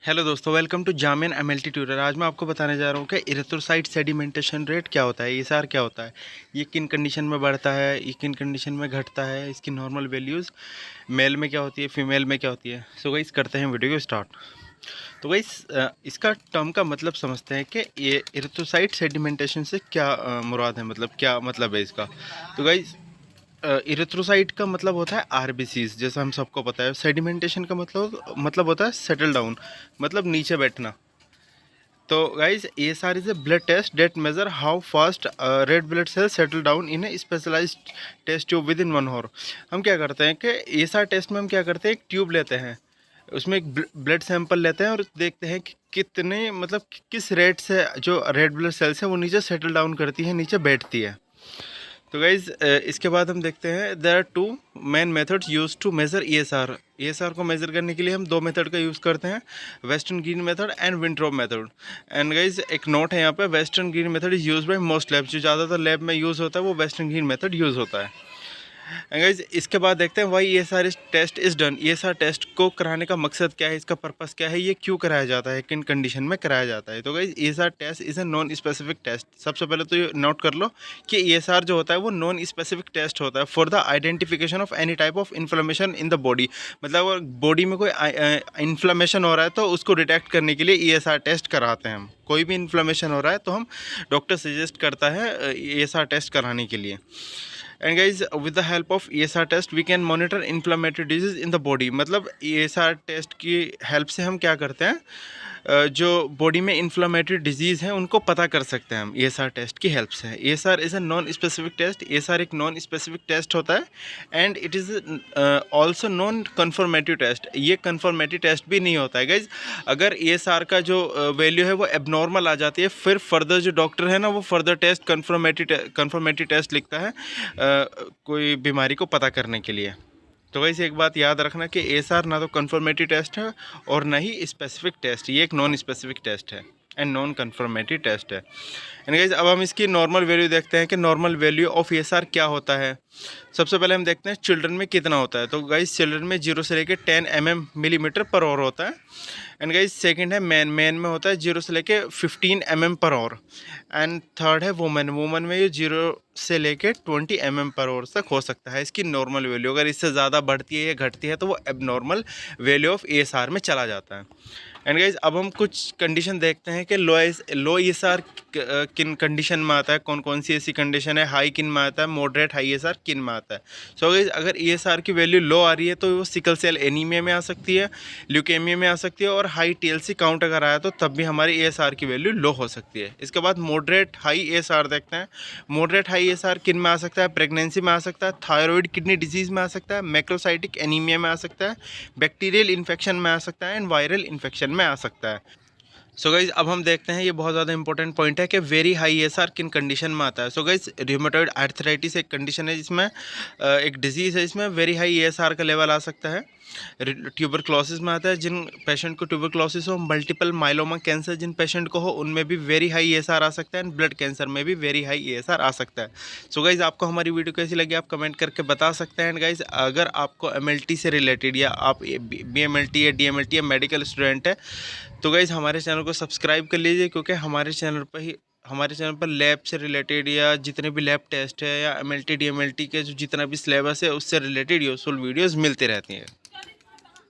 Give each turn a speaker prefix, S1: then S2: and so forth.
S1: Hello दोस्तों, welcome to जामिन MLT tutor. आज मैं आपको बताने जा रहा हूँ कि इरेथ्रोसाइट सेडिमेंटेशन रेट क्या होता है, ईएसआर क्या होता है, ये किन कंडीशन में बढ़ता है, ये किन कंडीशन में घटता है, इसकी नॉर्मल वैल्यूज़ मेल में क्या होती है, फीमेल में क्या होती है। सो गाइस करते हैं वीडियो को स्टार्ट। तो गाइस इसका टर्म का मतलब समझते हैं कि ये इरेथ्रोसाइट सेडिमेंटेशन से क्या मुराद है, मतलब क्या मतलब है इसका। तो गाइस इरेथ्रोसाइट का मतलब होता है आरबीसीज, जैसा हम सबको पता है। सेडिमेंटेशन का मतलब होता है सेटल डाउन, मतलब नीचे बैठना। तो guys ESR is a blood test that measure how fast red blood cell settle down in a specialised test tube within 1 hour. हम क्या करते हैं कि एएसआर टेस्ट में हम क्या करते हैं, एक ट्यूब लेते हैं, उसमें एक ब्लड सैंपल लेते हैं और देखते हैं कि कितने मतलब किस रेट से जो रेड ब्लड सेल्स है वो नीचे सेटल डाउन करती है, नीचे बैठती है। तो गाइज इसके बाद हम देखते हैं there are two main methods use to measure ESR. ESR को मेजर करने के लिए हम दो मेथड का यूज़ करते हैं, western green method and Wintrobe method. And guys एक नोट है यहाँ पे, western green method is use by most labs. जो ज़्यादातर लैब में यूज़ होता है वो वेस्टर्न ग्रीन मेथड यूज़ होता है। गाइज इसके बाद देखते हैं why ESR test is done. ESR test को कराने का मकसद क्या है, इसका पर्पस क्या है, ये क्यों कराया जाता है, किन कंडीशन में कराया जाता है। तो guys ESR test is a non specific test. सबसे पहले तो ये नोट कर लो कि ईएसआर जो होता है वो नॉन स्पेसिफिक टेस्ट होता है for the identification of any type of inflammation in the body. मतलब अगर बॉडी में कोई इन्फ्लेमेशन हो रहा है तो उसको डिटेक्ट करने के लिए ईएसआर टेस्ट कराते हैं हम। कोई भी इन्फ्लेमेशन हो रहा है तो हम डॉक्टर सजेस्ट करता है ईएसआर टेस्ट कराने के लिए। And guys with the help of ESR test we can monitor inflammatory disease in the body. मतलब ईएसआर टेस्ट की हेल्प से हम क्या करते हैं, जो बॉडी में इन्फ्लेमेटरी डिजीज़ हैं उनको पता कर सकते हैं हम ईएसआर टेस्ट की हेल्प से। ESR is a non specific test. ESR एक नॉन स्पेसिफिक टेस्ट होता है and it is also non confirmative test. ये कन्फर्मेटिव टेस्ट भी नहीं होता है गाइज। अगर ईएसआर का जो वैल्यू है वो एबनॉर्मल आ जाती है, फिर फर्दर जो डॉक्टर है ना वो फर्दर टेस्ट कन्फर्मेटिव टेस्ट लिखता है कोई बीमारी को पता करने के लिए। तो वैसे एक बात याद रखना कि एएसआर ना तो कन्फर्मेटिव टेस्ट है और ना ही स्पेसिफिक टेस्ट, ये एक नॉन स्पेसिफिक टेस्ट है एंड नॉन कन्फर्मेटिव टेस्ट है। एंड गाइस अब हम इसकी नॉर्मल वैल्यू देखते हैं कि नॉर्मल वैल्यू ऑफ एएसआर क्या होता है। सबसे पहले हम देखते हैं चिल्ड्रन में कितना होता है। तो गाइस चिल्ड्रन में 0 से लेके 10 मिलीमीटर पर आवर होता है। एंड गाइस सेकंड है मैन में होता है 0 से लेके 15 पर आवर। एंड थर्ड है वुमेन में ये 0 से लेके 20 पर आवर तक हो सकता है इसकी नॉर्मल वैल्यू। अगर इससे ज़्यादा बढ़ती है या घटती है तो वो एबनॉर्मल वैल्यू ऑफ एएसआर में चला जाता है। एंड गाइज अब हम कुछ कंडीशन देखते हैं कि लो ईएसआर किन कंडीशन में आता है, कौन कौन सी ऐसी कंडीशन है, हाई किन में आता है, मॉडरेट हाई ईएसआर किन में आता है। सो गाइज अगर ईएसआर की वैल्यू लो आ रही है तो वो सिकल सेल एनीमिया में आ सकती है, ल्यूकेमिया में आ सकती है, और हाई टीएलसी काउंट अगर आया तो तब भी हमारी ईएसआर की वैल्यू लो हो सकती है। इसके बाद मॉडरेट हाई ईएसआर देखते हैं। मॉडरेट हाई ईएसआर किन में आ सकता है, प्रेगनेंसी में आ सकता है, थायराइड किडनी डिजीज में आ सकता है, मैक्रोसाइटिक एनीमिया में आ सकता है, बैक्टीरियल इन्फेक्शन में आ सकता है एंड वायरल इन्फेक्शन में आ सकता है। सो गाइज अब हम देखते हैं, ये बहुत ज़्यादा इंपॉर्टेंट पॉइंट है कि वेरी हाई ईएसआर किन कंडीशन में आता है। सो गाइज रूमेटॉइड आर्थराइटिस एक कंडीशन है जिसमें एक डिजीज़ है, इसमें वेरी हाई ईएसआर का लेवल आ सकता है। ट्यूबरक्लोसिस में आता है, जिन पेशेंट को ट्यूबरक्लोसिस हो, मल्टीपल माइलोमा कैंसर जिन पेशेंट को हो उनमें भी वेरी हाई ईएसआर आ सकता है एंड ब्लड कैंसर में भी वेरी हाई ईएसआर आ सकता है। सो गाइज आपको हमारी वीडियो कैसी लगी आप कमेंट करके बता सकते हैं। एंड गाइज अगर आपको एमएलटी से रिलेटेड या आप बीएमएलटी या डीएमएलटी या मेडिकल स्टूडेंट है तो गाइज़ हमारे चैनल को सब्सक्राइब कर लीजिए, क्योंकि हमारे चैनल पर लैब से रिलेटेड या जितने भी लैब टेस्ट है या एमएलटी डीएमएलटी के जो जितना भी सिलेबस है उससे रिलेटेड यूजफुल वीडियोस मिलती रहती हैं।